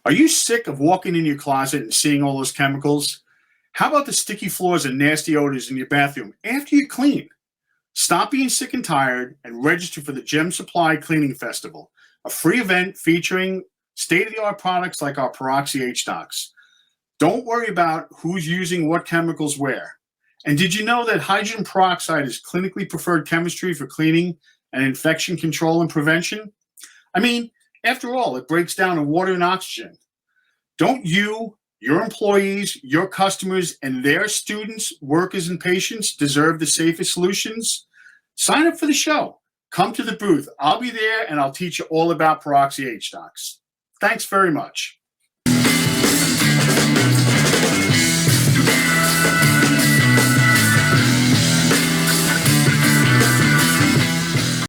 Are you sick of walking in your closet and seeing all those chemicals? How about the sticky floors and nasty odors in your bathroom after you clean? Stop being sick and tired and register for the Gem Supply Cleaning Festival, a free event featuring state-of-the-art products like our Peroxy HDOX. Don't worry about who's using what chemicals where. And did you know that hydrogen peroxide is clinically preferred chemistry for cleaning and infection control and prevention? I mean, after all, it breaks down in water and oxygen. Don't you, your employees, your customers, and their students, workers, and patients deserve the safest solutions? Sign up for the show. Come to the booth. I'll be there, and I'll teach you all about Peroxy HDOX. Thanks very much.